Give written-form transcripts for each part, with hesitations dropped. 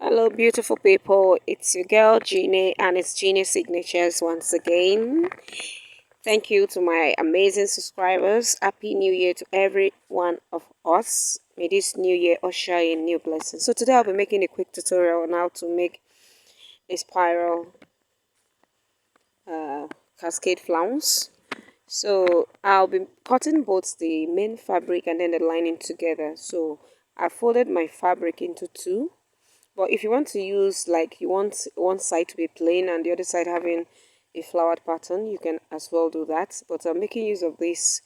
Hello, beautiful people. It's your girl Jeannie, and it's Jeannie Signatures once again. Thank you to my amazing subscribers. Happy New Year to every one of us. May this new year usher in new blessings. So today I'll be making a quick tutorial on how to make a spiral cascade flounce. So I'll be cutting both the main fabric and then the lining together. So I folded my fabric into two. But if you want to use, like, you want one side to be plain and the other side having a flowered pattern, you can as well do that. But I'm making use of this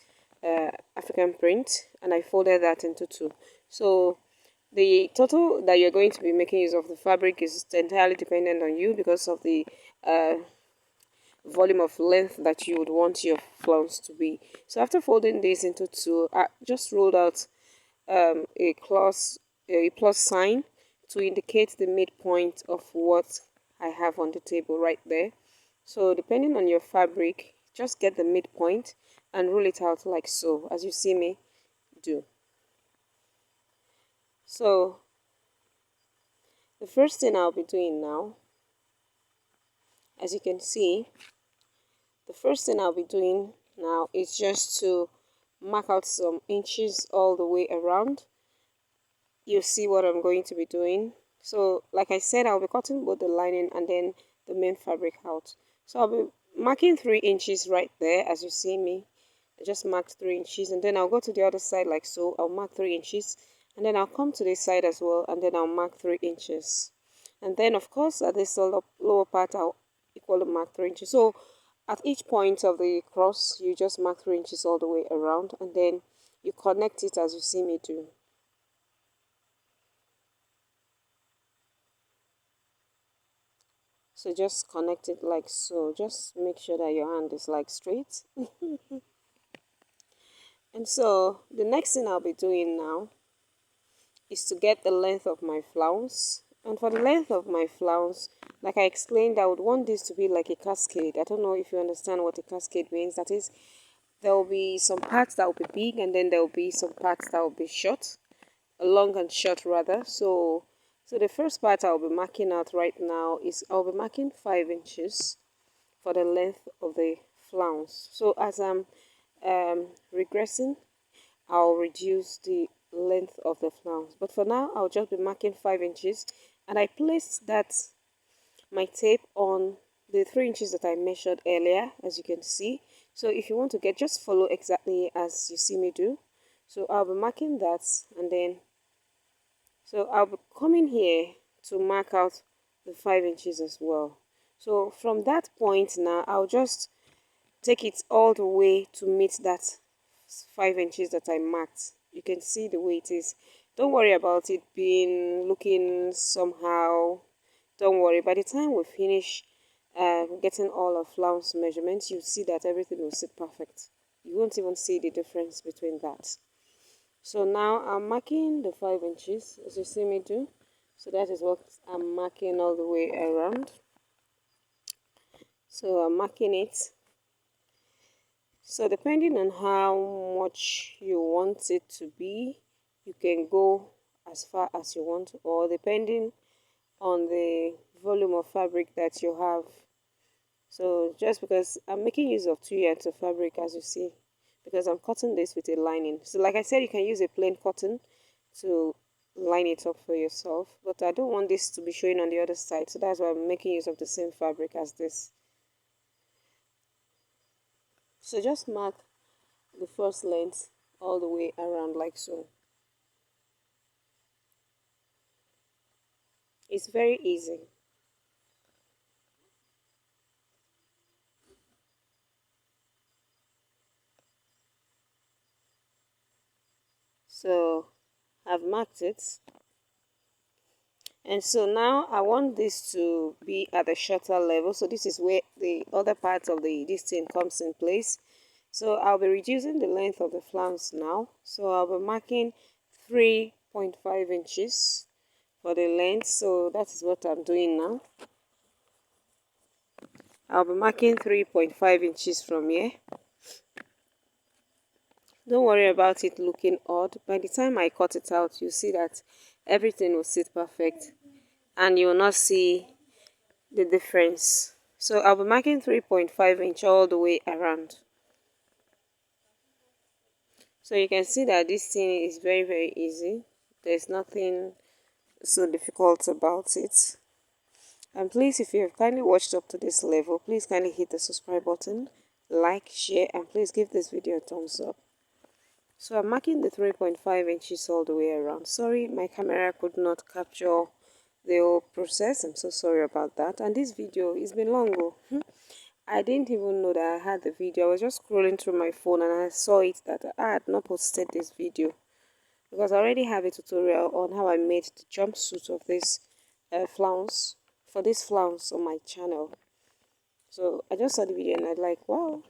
African print, and I folded that into two. So the total that you're going to be making use of the fabric is entirely dependent on you because of the uh, volume of length that you would want your flounce to be. So after folding this into two, I just rolled out a plus sign to indicate the midpoint of what I have on the table right there. So depending on your fabric, just get the midpoint and roll it out like so, as you see me do. So the first thing I'll be doing now, as you can see, the first thing I'll be doing now is just to mark out some inches all the way around. You see what I'm going to be doing. So like I said, I'll be cutting both the lining and then the main fabric out. So I'll be marking 3 inches right there, as you see me. I just marked 3 inches, and then I'll go to the other side like so. I'll mark 3 inches, and then I'll come to this side as well, and then I'll mark 3 inches. And then of course at this lower part I'll equally mark 3 inches. So at each point of the cross you just mark 3 inches all the way around, and then you connect it as you see me do. So just connect it like so. Just make sure that your hand is like straight. And so the next thing I'll be doing now is to get the length of my flounce. And for the length of my flounce, like I explained, I would want this to be like a cascade. I don't know if you understand what a cascade means. That is, there will be some parts that will be big, and then there will be some parts that will be short, long and short rather. So the first part I'll be marking out right now is I'll be marking 5 inches for the length of the flounce. So as I'm regressing, I'll reduce the length of the flounce. But for now, I'll just be marking 5 inches, and I placed that my tape on the 3 inches that I measured earlier, as you can see. So if you want to get, just follow exactly as you see me do. So I'll be marking that, and then so I'll be coming here to mark out the 5 inches as well. So from that point now, I'll just take it all the way to meet that 5 inches that I marked. You can see the way it is. Don't worry about it being looking somehow. Don't worry. By the time we finish getting all of flounce measurements, you'll see that everything will sit perfect. You won't even see the difference between that. So now I'm marking the 5 inches as you see me do. So that is what I'm marking all the way around. So I'm marking it. So depending on how much you want it to be, you can go as far as you want, or depending on the volume of fabric that you have. So just because I'm making use of 2 yards of fabric, as you see, because I'm cutting this with a lining. So like I said, you can use a plain cotton to line it up for yourself, but I don't want this to be showing on the other side, so that's why I'm making use of the same fabric as this. So just mark the first length all the way around like so. It's very easy. So I've marked it, and so now I want this to be at a shorter level. So this is where the other part of this thing comes in place. So I'll be reducing the length of the flounce now. So I'll be marking 3.5 inches for the length. So that is what I'm doing now. I'll be marking 3.5 inches from here. Don't worry about it looking odd. By the time I cut it out, you see that everything will sit perfect. and you will not see the difference. So I'll be marking 3.5 inch all the way around. So you can see that this thing is very easy. There's nothing so difficult about it. And please, if you have kindly watched up to this level, please kindly hit the subscribe button, like, share, and please give this video a thumbs up. So I'm marking the 3.5 inches all the way around. Sorry, my camera could not capture the whole process. I'm so sorry about that. And this video has been long ago. I didn't even know that I had the video. I was just scrolling through my phone and I saw it that I had not posted this video, because I already have a tutorial on how I made the jumpsuit of this flounce, for this flounce on my channel. So I just saw the video and I like, wow,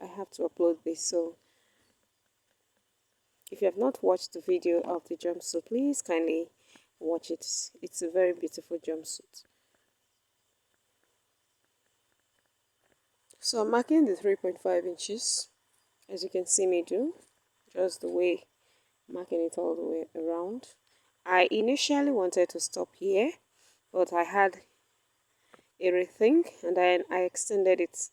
I have to upload this. So if you have not watched the video of the jumpsuit, please kindly watch it. It's a very beautiful jumpsuit. So I'm marking the 3.5 inches, as you can see me do, just the way, marking it all the way around. I initially wanted to stop here, but I had a rethink and then I extended it.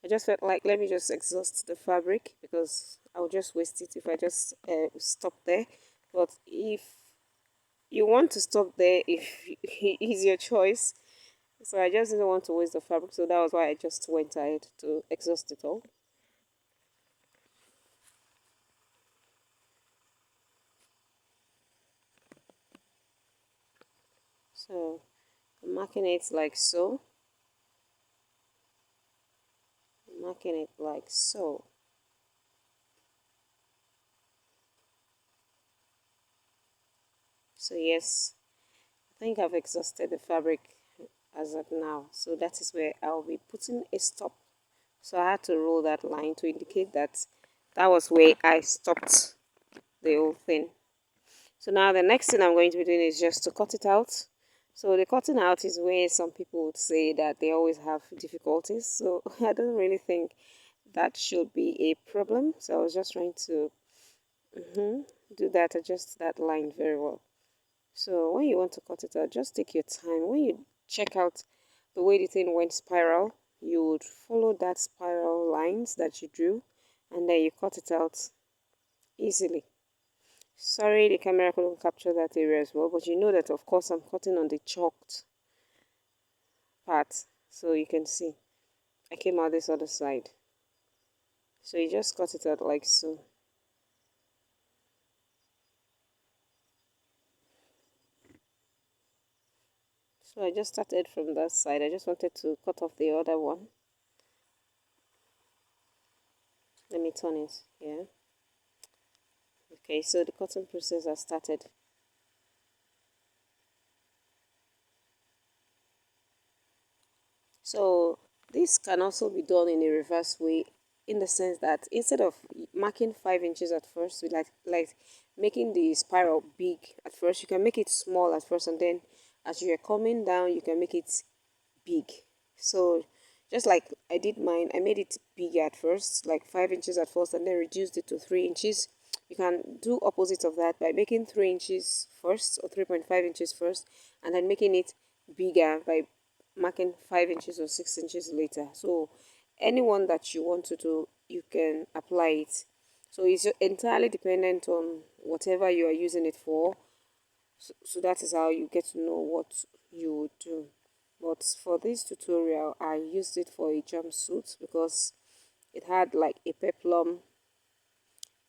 I just felt like, let me just exhaust the fabric, because I would just waste it if I just stop there. But if you want to stop there, if it's your choice. So I just didn't want to waste the fabric, so that was why I just went ahead to exhaust it all. So I'm marking it like so. I'm marking it like so. So yes, I think I've exhausted the fabric as of now. So that is where I'll be putting a stop. So I had to roll that line to indicate that that was where I stopped the whole thing. So now the next thing I'm going to be doing is just to cut it out. So the cutting out is where some people would say that they always have difficulties. So I don't really think that should be a problem. So I was just trying to do that, adjust that line very well. So when you want to cut it out, just take your time. When you check out the way the thing went spiral, you would follow that spiral lines that you drew, and then you cut it out easily. Sorry, the camera couldn't capture that area as well, but you know that of course I'm cutting on the chalked part, so you can see I came out this other side. So you just cut it out like so. So I just started from that side. I just wanted to cut off the other one. Let me turn it here. Okay, so the cutting process has started. So this can also be done in a reverse way, in the sense that instead of marking 5 inches at first, with like making the spiral big at first, you can make it small at first, and then as you're coming down you can make it big. So just like I did mine, I made it big at first, like 5 inches at first, and then reduced it to 3 inches. You can do opposite of that by making 3 inches first, or 3.5 inches first, and then making it bigger by marking 5 inches or 6 inches later. So anyone that you want to do, you can apply it. So it's entirely dependent on whatever you are using it for. So that is how you get to know what you would do. But for this tutorial, I used it for a jumpsuit because it had like a peplum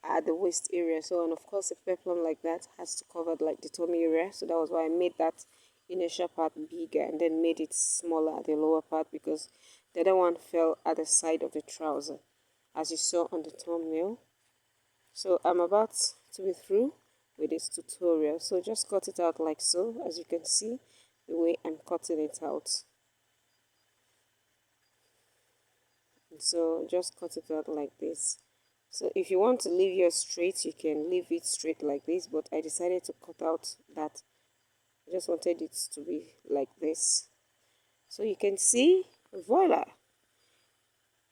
at the waist area. So, and of course a peplum like that has to cover like the tummy area. So that was why I made that initial part bigger and then made it smaller at the lower part, because the other one fell at the side of the trouser, as you saw on the thumbnail. So I'm about to be through with this tutorial. So just cut it out like so, as you can see the way I'm cutting it out. So just cut it out like this. So if you want to leave yours straight, you can leave it straight like this, but I decided to cut out that. I just wanted it to be like this. So you can see, voila,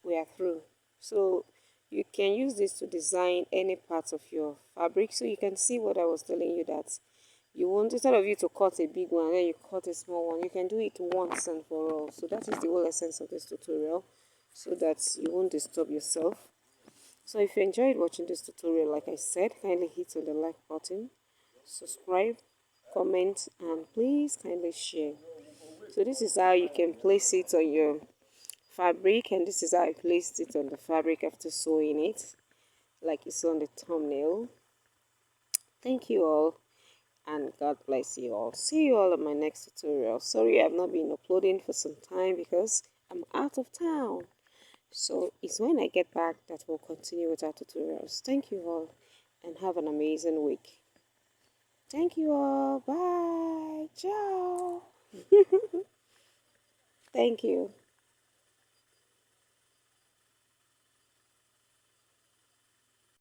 we are through. So you can use this to design any part of your fabric. So you can see what I was telling you, that You want, instead of you to cut a big one and then you cut a small one, you can do it once and for all. So that is the whole essence of this tutorial, so that you won't disturb yourself. So if you enjoyed watching this tutorial, like I said, kindly hit on the like button, subscribe, comment, and please kindly share. So this is how you can place it on your fabric, and this is how I placed it on the fabric after sewing it, like you saw on the thumbnail. Thank you all, and God bless you all. See you all in my next tutorial. Sorry I've not been uploading for some time because I'm out of town. So it's when I get back that we'll continue with our tutorials. Thank you all, and have an amazing week. Thank you all. Bye. Ciao. Thank you.